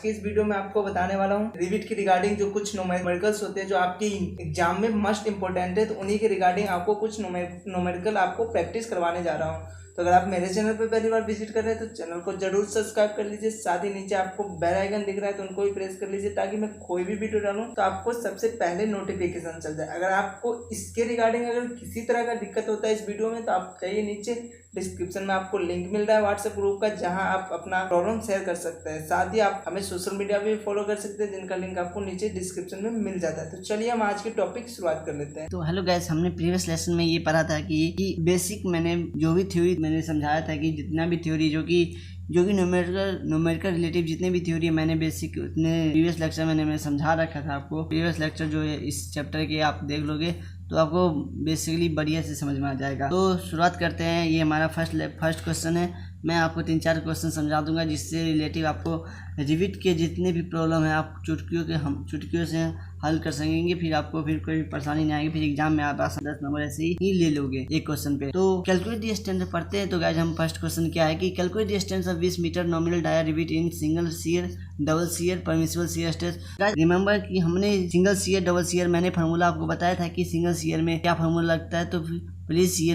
के इस वीडियो में आपको बताने वाला हूँ रिविट की रिगार्डिंग जो कुछ न्यूमेरिकल्स होते हैं जो आपकी एग्जाम में मस्ट इंपॉर्टेंट है, तो उन्हीं के रिगार्डिंग आपको कुछ न्यूमेरिकल आपको प्रैक्टिस करवाने जा रहा हूँ। तो अगर आप मेरे चैनल पर पहली बार विजिट कर रहे हैं तो चैनल को जरूर सब्सक्राइब कर लीजिए, साथ ही नीचे आपको बेल आइकन दिख रहा है तो उनको भी प्रेस कर लीजिए ताकि मैं कोई भी वीडियो डालूं तो आपको सबसे पहले नोटिफिकेशन चल जाए। अगर आपको इसके रिगार्डिंग अगर किसी तरह का दिक्कत होता है इस वीडियो में तो आप चाहिए नीचे डिस्क्रिप्शन में आपको लिंक मिल रहा है व्हाट्सएप ग्रुप का, जहां आप अपना प्रॉब्लम शेयर कर सकते हैं। साथ ही आप हमें सोशल मीडिया पे भी फॉलो कर सकते हैं जिनका लिंक आपको नीचे डिस्क्रिप्शन में मिल जाता है। तो चलिए हम आज के टॉपिक शुरुआत कर लेते हैं। तो हेलो गाइस, हमने प्रीवियस लेसन में ये पढ़ा था कि बेसिक मैंने जो भी थ्योरी मैंने समझाया था कि जितना भी थ्योरी जो कि न्यूमेरिकल रिलेटिव जितने भी थ्योरी मैंने बेसिक उतने प्रीवियस लेक्चर में मैंने समझा रखा था आपको। प्रीवियस लेक्चर जो है इस चैप्टर के आप देख लोगे तो आपको बेसिकली बढ़िया से समझ में आ जाएगा। तो शुरुआत करते हैं। ये हमारा फर्स्ट क्वेश्चन है। मैं आपको 3-4 क्वेश्चन समझा दूंगा जिससे रिलेटिव आपको रिविट के जितने भी प्रॉब्लम है आप चुटकियों से हल कर सकेंगे। फिर आपको फिर कोई परेशानी नहीं आएगी, फिर एग्जाम में आप 10 नंबर ऐसे ही ले लोगे एक क्वेश्चन पे। तो कैलकुलेट द डिस्टेंस पढ़ते हैं। तो गाइस हम फर्स्ट क्वेश्चन क्या है कि calculate the distance of 20 metre nominal dia rivet in single shear, double shear, permissible shear stress. Guys remember कि हमने सिंगल शियर, डबल शियर मैंने फार्मूला आपको बताया था कि सिंगल शियर में क्या फार्मूला लगता है। तो प्लीज ये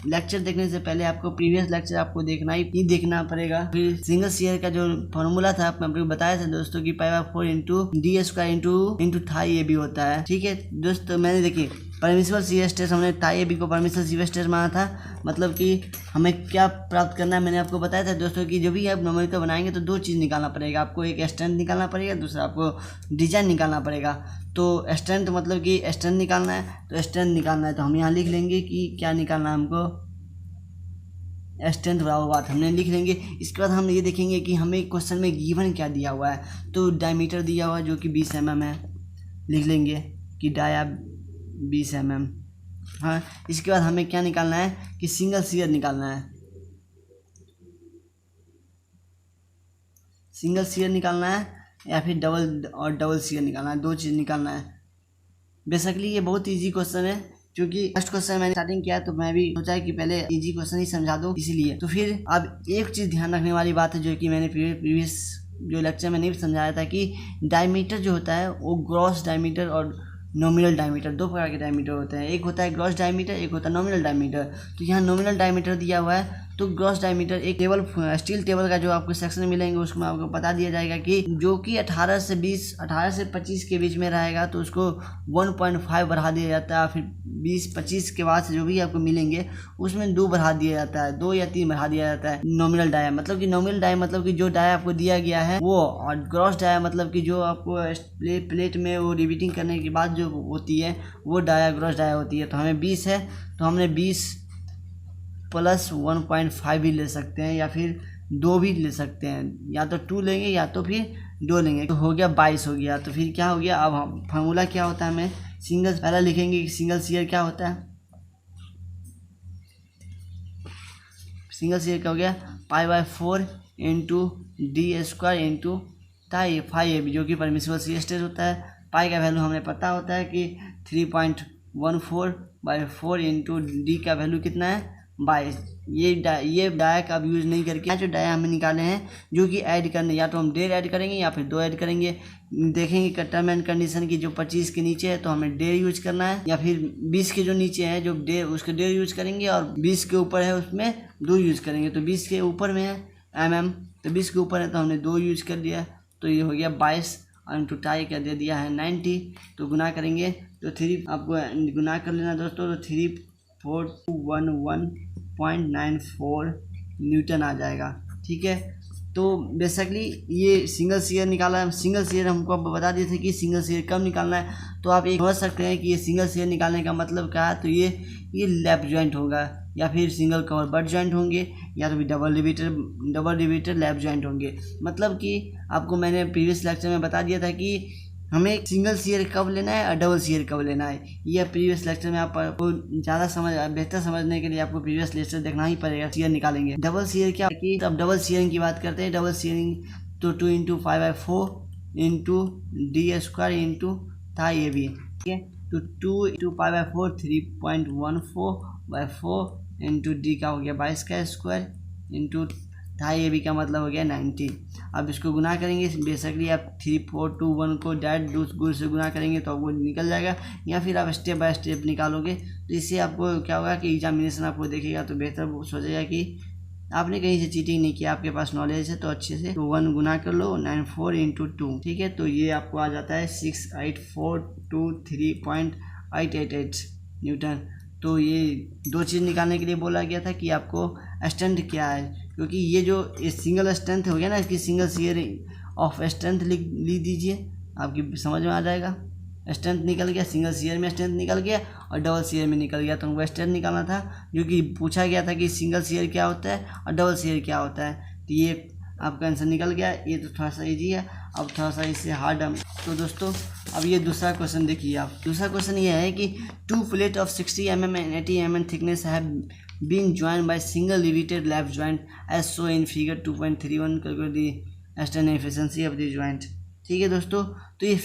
लेक्चर देखने से पहले आपको प्रीवियस लेक्चर आपको देखना पड़ेगा। फिर सिंगल शियर का जो फॉर्मूला था मैं आपको बताया था दोस्तों कि π/4 इंटू d² इंटू थाई AB होता है। ठीक है दोस्तों, मैंने देखिए परमिसिबल शियर स्ट्रेस हमने थाई AB को परमिसिबल शियर स्ट्रेस माना था। मतलब कि हमें क्या प्राप्त करना है मैंने आपको बताया था दोस्तों कि जब भी आप न्यूमेरिकल बनाएंगे तो 2 चीज़ निकालना पड़ेगा आपको, एक स्ट्रेंथ निकालना पड़ेगा, दूसरा आपको डिजाइन निकालना पड़ेगा। तो स्ट्रेंथ मतलब कि स्ट्रेंथ निकालना है, तो स्ट्रेंथ निकालना है तो हम यहाँ लिख लेंगे कि क्या निकालना है हमको, स्ट्रेंथ बराबर बात हमने लिख लेंगे। इसके बाद हम ये देखेंगे कि हमें क्वेश्चन में गिवन क्या दिया हुआ है। तो डायमीटर दिया हुआ है जो कि 20 mm है, लिख लेंगे कि डाया 20 mm। हाँ, इसके बाद हमें क्या निकालना है कि सिंगल शियर निकालना है, सिंगल शियर निकालना है या फिर डबल शियर निकालना है। 2 चीज़ निकालना है। बेसिकली ये बहुत इजी क्वेश्चन है क्योंकि फर्स्ट क्वेश्चन मैंने स्टार्टिंग किया तो मैं भी सोचा कि पहले इजी क्वेश्चन ही समझा दो इसीलिए। तो फिर अब एक चीज़ ध्यान रखने वाली बात है जो कि मैंने प्रीवियस जो लेक्चर में नहीं समझाया था कि डायमीटर जो होता है वो ग्रॉस डायमीटर और नॉमिनल डायमीटर 2 प्रकार के डायमीटर होते हैं। एक होता है ग्रॉस डायमीटर, एक होता है नॉमिनल डायमीटर। तो यहाँ नॉमिनल डायमीटर दिया हुआ है तो ग्रॉस डायमीटर एक टेबल स्टील टेबल का जो आपको सेक्शन मिलेंगे उसमें आपको बता दिया जाएगा कि जो कि 18 से 25 के बीच में रहेगा तो उसको 1.5 बढ़ा दिया जाता है। फिर 20-25 के बाद से जो भी आपको मिलेंगे उसमें 2 बढ़ा दिया जाता है, 2 या 3 बढ़ा दिया जाता है। नॉमिनल डाया मतलब कि नॉमिनल डाया मतलब कि जो डाया आपको दिया गया है वो, और ग्रॉस डाया मतलब कि जो आपको प्लेट में वो रिविटिंग करने के बाद जो होती है वो डाया ग्रॉस डाया होती है। तो हमें 20 है तो हमने 20 + 1.5 भी ले सकते हैं या फिर 2 भी ले सकते हैं, या तो 2 लेंगे या तो फिर 2 लेंगे। तो हो गया 22 हो गया। तो फिर क्या हो गया, अब हम फार्मूला क्या होता है हमें सिंगल पहला लिखेंगे कि सिंगल शियर क्या होता है। सिंगल शियर क्या हो गया π/4 इंटू d² इंटू थाई AB जो कि परमिसिबल शियर स्ट्रेस होता है। पाई का वैल्यू हमें पता होता है कि 3.14/4 इंटू डी का वैल्यू कितना है 22। ये डाया का अब यूज़ नहीं करके जो डाया हमें निकाले हैं जो कि ऐड करने, या तो हम डेढ़ ऐड करेंगे या फिर 2 ऐड करेंगे। देखेंगे टर्म एंड कंडीशन की जो 25 के नीचे है तो हमें डेढ़ यूज करना है, या फिर 20 के जो नीचे है जो डेढ़ उसके डेढ़ यूज करेंगे, और 20 के ऊपर है उसमें 2 यूज करेंगे। तो 20 के ऊपर में है mm, तो 20 के ऊपर है तो हमने 2 यूज कर दिया। तो ये हो गया 22 और इंटू टाई का दे दिया है 90। तो गुना करेंगे तो 3 आपको गुना कर लेना दोस्तों, तो 34211.94 न्यूटन आ जाएगा। ठीक है, तो बेसिकली ये सिंगल शियर निकाला है। सिंगल शियर हमको अब बता दिए थे कि सिंगल शियर कब निकालना है। तो आप एक समझ सकते हैं कि ये सिंगल शियर निकालने का मतलब क्या है। तो ये लैप जॉइंट होगा या फिर सिंगल कवर बट जॉइंट होंगे या तो फिर डबल रिपीटर लैप जॉइंट होंगे। मतलब कि आपको मैंने प्रीवियस लेक्चर में बता दिया था कि हमें सिंगल शियर कब लेना है और डबल शियर कब लेना है। यह प्रीवियस लेक्चर में आपको ज़्यादा बेहतर समझने के लिए आपको प्रीवियस लेक्चर देखना ही पड़ेगा। शियर निकालेंगे डबल शियर क्या कि अब डबल शियरिंग की बात करते हैं। डबल शियरिंग तो 2 इंटू 5/4 इंटू d² इंटू थाई AB। ठीक है, तो 2 इंटू 5/4 3.14/4 इंटू डी का हो गया 22 का स्क्वायर इंटू थाई ए बी का मतलब हो गया 90। अब इसको गुना करेंगे, बेसिकली आप 3 4 2 1 को डायरेक्ट गुण से गुना करेंगे तो आपको निकल जाएगा, या फिर आप स्टेप बाय स्टेप निकालोगे तो इससे आपको क्या होगा कि एग्जामिनेशन आपको देखेगा तो बेहतर सोचेगा कि आपने कहीं से चीटिंग नहीं किया, आपके पास नॉलेज है तो अच्छे से। तो 1 गुना कर लो 94 इंटू 2, ठीक है। तो ये आपको आ जाता है 68423.888 न्यूटन। तो ये दो चीज़ निकालने के लिए बोला गया था कि आपको स्ट्रेंथ क्या है, क्योंकि ये जो सिंगल स्ट्रेंथ हो गया ना, इसकी सिंगल शेयर ऑफ स्ट्रेंथ लिख दीजिए, आपकी समझ में आ जाएगा। स्ट्रेंथ निकल गया, सिंगल शेयर में स्ट्रेंथ निकल गया और डबल शेयर में निकल गया। तो हमको स्ट्रेंथ निकालना था, जो कि पूछा गया था कि सिंगल शेयर क्या होता है और डबल शेयर क्या होता है। तो ये आपका आंसर निकल गया। ये तो थोड़ा सा इजी है, अब थोड़ा सा इससे हार्ड है। तो दोस्तों अब ये दूसरा क्वेश्चन देखिए आप। दूसरा क्वेश्चन ये है कि 2 plate of 60 mm and 80 mm thickness have been joint by single riveted lap joint as show in figure 2.31 calculate the strength efficiency of the joint. ठीक है दोस्तों, तो ये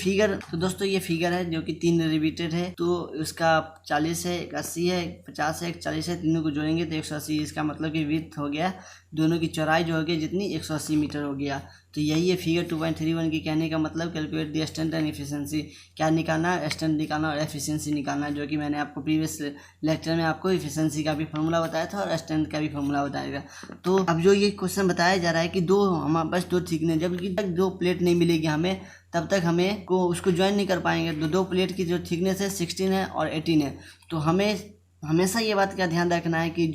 फिगर है जो कि 3 रिवेटेड है, तो उसका 40 है, 80 है, 50 है, 40 है, तीनों को जोड़ेंगे तो 180। इसका मतलब कि विड्थ हो गया, दोनों की चौड़ाई जो हो गई जितनी 180 मीटर हो गया। तो यही है फिगर 2.31 की कहने का मतलब, calculate the strength and efficiency. क्या निकालना, स्ट्रेंथ निकालना और एफिशिएंसी निकालना, जो कि मैंने आपको प्रीवियस लेक्चर में आपको एफिशिएंसी का भी फॉर्मूला बताया था और स्ट्रेंथ का भी फॉर्मूला बताएगा। तो अब जो ये क्वेश्चन बताया जा रहा है कि हमारे पास 2 थिकनेस, जब तक 2 प्लेट नहीं मिलेगी हमें तब तक हमें उसको ज्वाइन नहीं कर पाएंगे। तो 2 प्लेट की जो थिकनेस है 16 है और 18 है। तो हमें हमेशा ये बात का ध्यान रखना है कि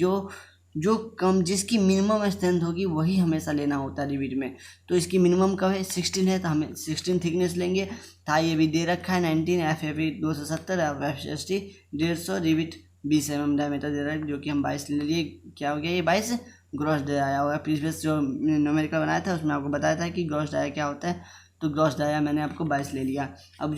जो कम जिसकी मिनिमम स्ट्रेंथ होगी वही हमेशा लेना होता है रिविट में। तो इसकी मिनिमम कब है 16 है, तो हमें 16 थिकनेस लेंगे। थाई ये भी दे रखा है 19, एफ ए भी 270, F S T 150, rivet 20 mm diameter दे रहा है, जो कि हम 22 ले लिए। क्या हो गया, ये 22 ग्रॉस डाया आया होगा। प्रीवियस जो न्यूमेरिकल बनाया था उसमें आपको बताया था कि ग्रॉस डाया क्या होता है, तो ग्रॉस डाया मैंने आपको 22 ले लिया। अब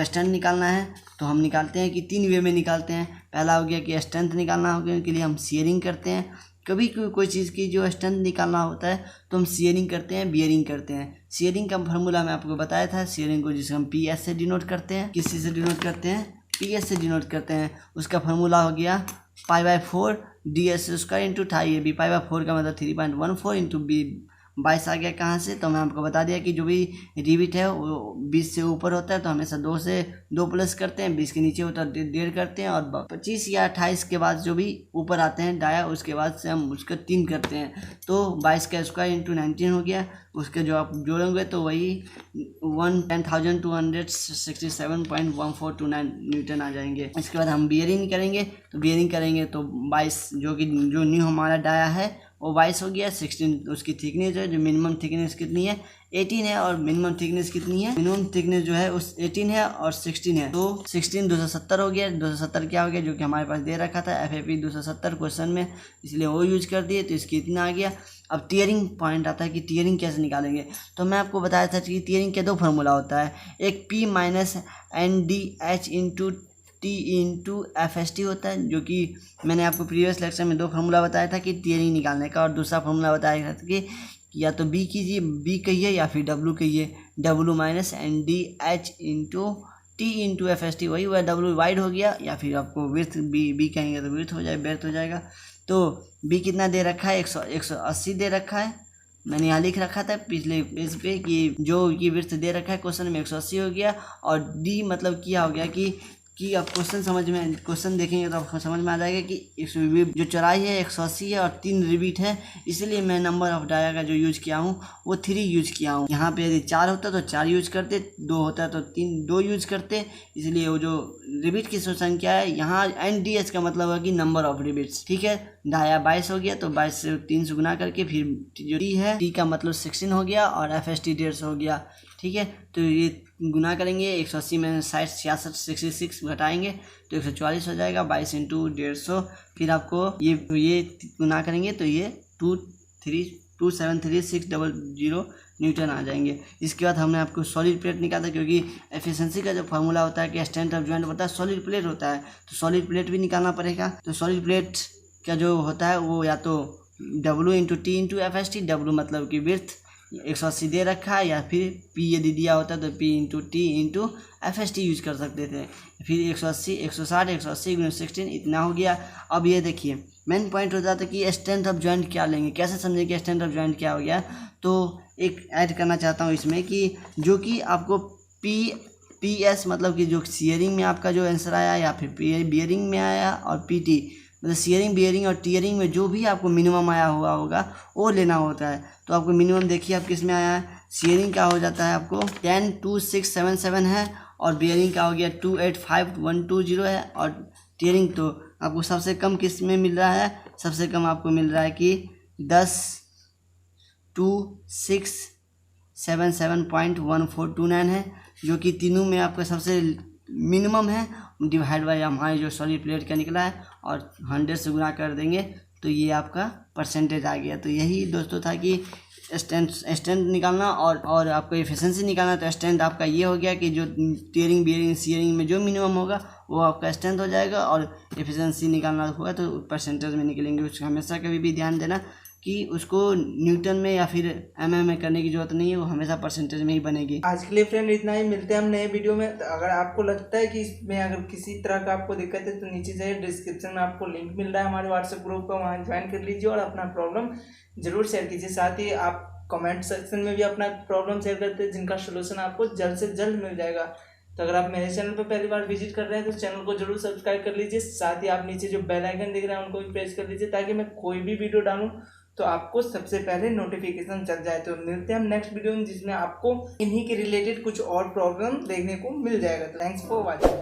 स्ट्रेंथ निकालना है तो हम निकालते हैं कि 3 वे में निकालते हैं। पहला हो गया कि स्ट्रेंथ निकालना होगा, के लिए हम शेयरिंग करते हैं। कभी कोई चीज़ की जो स्ट्रेंथ निकालना होता है तो हम शेयरिंग करते हैं, बियरिंग करते हैं। शेयरिंग का फार्मूला मैं आपको बताया था, शेयरिंग को जिसे हम पी एस से डिनोट करते हैं। किसी से डिनोट करते हैं, पी एस से डिनोट करते हैं। उसका फार्मूला हो गया π/4 ds² इंटू थाई ए बी। π/4 का मतलब 3.14 इंटू बी 22 आ गया। कहाँ से, तो मैं आपको बता दिया कि जो भी रिविट है वो 20 से ऊपर होता है तो हमेशा 2 से 2 प्लस करते हैं, 20 के नीचे होता है 1.5 करते हैं, और 25 या 28 के बाद जो भी ऊपर आते हैं डाया उसके बाद से हम उसका 3 करते हैं। तो 22 का स्क्वायर इंटू 19 हो गया। उसके जो आप जोड़ोगे तो वही 10,267.1429 न्यूटन आ जाएंगे। इसके बाद हम बियरिंग करेंगे, तो बियरिंग करेंगे तो 22 जो न्यू हमारा डाया है वो 22 हो गया। 16 उसकी थिकनेस है, जो मिनिमम थिकनेस कितनी है 18 है, और मिनिमम थिकनेस कितनी है, मिनिमम थिकनेस जो है उस 18 है और 16 है, तो 16 270 हो गया। 270 क्या हो गया, जो कि हमारे पास दे रखा था FAP 270 क्वेश्चन में, इसलिए वो यूज कर दिए तो इसकी इतना आ गया। अब टीयरिंग पॉइंट आता है कि टीयरिंग कैसे निकालेंगे। तो मैं आपको बताया था कि टीयरिंग के 2 फार्मूला होता है, एक P - NDH into T into FST होता है, जो कि मैंने आपको प्रीवियस लेक्चर में 2 फार्मूला बताया था कि टीयरिंग निकालने का, और दूसरा फार्मूला बताया था कि या तो B कीजिए, B कहिए, या फिर W कहिए, W - NDH into T into FST, वही हुआ W वाइड हो गया, या फिर आपको विड्थ B कहेंगे तो विड्थ हो जाएगा। तो B कितना दे रखा है 180 दे रखा है। मैंने यहाँ लिख रखा था पिछले पेज पे कि जो ये विड्थ दे रखा है क्वेश्चन में 180 हो गया, और D मतलब क्या हो गया कि आप क्वेश्चन देखेंगे तो आपको समझ में आ जाएगा कि जो चौड़ाई है 180 है और 3 रिविट है, इसलिए मैं नंबर ऑफ डाया का जो यूज किया हूँ वो 3 यूज किया हूँ। यहाँ पे यदि 4 होता तो 4 यूज करते, 2 होता तो 2 यूज करते, इसलिए वो जो रिविट की संख्या है यहाँ NDH का मतलब है कि नंबर ऑफ रिविट्स। ठीक है, डाया 22 हो गया, तो 22 से 3 से गुना करके फिर जो T है, T का मतलब 16 हो गया और FST 150 हो गया। ठीक है, तो ये गुना करेंगे 180 में 60 66 66 घटाएंगे तो 144 हो जाएगा। 22 इंटू 150, फिर आपको ये गुना करेंगे तो ये 273,600 न्यूटन आ जाएंगे। इसके बाद हमने आपको सॉलिड प्लेट निकाला, क्योंकि एफिशिएंसी का जो फार्मूला होता है कि स्ट्रेंथ ऑफ जॉइंट होता है सॉलिड प्लेट होता है, तो सॉलिड प्लेट भी निकालना पड़ेगा। तो सॉलिड प्लेट का जो होता है वो या तो W into T into FST, W मतलब कि विड्थ, 180 दे रखा है, या फिर P यदि दिया होता तो P into T into FST use कर सकते थे। फिर 180 160 180 × 16 इतना हो गया। अब ये देखिए मेन पॉइंट हो जाता है कि स्ट्रेंथ ऑफ जॉइंट क्या लेंगे, कैसे समझें कि स्ट्रेंथ ऑफ जॉइंट क्या हो गया। तो एक ऐड करना चाहता हूँ इसमें कि जो कि आपको PS मतलब कि जो शियरिंग में आपका जो आंसर आया, या फिर बियरिंग में आया, और PT मतलब शियरिंग बियरिंग और टीयरिंग में जो भी आपको मिनिमम आया हुआ होगा वो लेना होता है। तो आपको मिनिमम देखिए आप किस में आया है। शियरिंग का हो जाता है आपको 102677 है, और बियरिंग का हो गया 285120 है, और टीयरिंग तो आपको सबसे कम किस में मिल रहा है, सबसे कम आपको मिल रहा है कि 102677.1429 है, जो कि तीनों में आपका सबसे मिनिमम है। डिवाइड बाय हमारे जो सॉलिड प्लेट का निकला है, और 100 से गुना कर देंगे तो ये आपका परसेंटेज आ गया। तो यही दोस्तों था कि स्ट्रेंथ निकालना और आपको एफिशिएंसी निकालना। तो स्ट्रेंथ आपका ये हो गया कि जो टीयरिंग बियरिंग शियरिंग में जो मिनिमम होगा वो आपका स्ट्रेंथ हो जाएगा, और एफिशिएंसी निकालना होगा तो परसेंटेज में निकलेंगे। उसको हमेशा कभी भी ध्यान देना कि उसको न्यूटन में या फिर mm में करने की जरूरत नहीं है, वो हमेशा परसेंटेज में ही बनेगी। आज के लिए फ्रेंड इतना ही, मिलते हैं हम नए वीडियो में। तो अगर आपको लगता है कि इसमें अगर किसी तरह का आपको दिक्कत है तो नीचे जाइए, डिस्क्रिप्शन में आपको लिंक मिल रहा है हमारे व्हाट्सएप ग्रुप का, वहाँ ज्वाइन कर लीजिए और अपना प्रॉब्लम जरूर शेयर कीजिए। साथ ही आप कमेंट सेक्शन में भी अपना प्रॉब्लम शेयर करते हैं, जिनका सोल्यूशन आपको जल्द से जल्द मिल जाएगा। तो अगर आप मेरे चैनल पर पहली बार विजिट कर रहे हैं तो चैनल को जरूर सब्सक्राइब कर लीजिए। साथ ही आप नीचे जो बेल आइकन दिख रहा है उनको भी प्रेस कर लीजिए, ताकि मैं कोई भी वीडियो डालूं तो आपको सबसे पहले नोटिफिकेशन चल जाए। तो मिलते हैं हम नेक्स्ट वीडियो में, जिसमें आपको इन्हीं के रिलेटेड कुछ और प्रॉब्लम देखने को मिल जाएगा। Thanks for watching.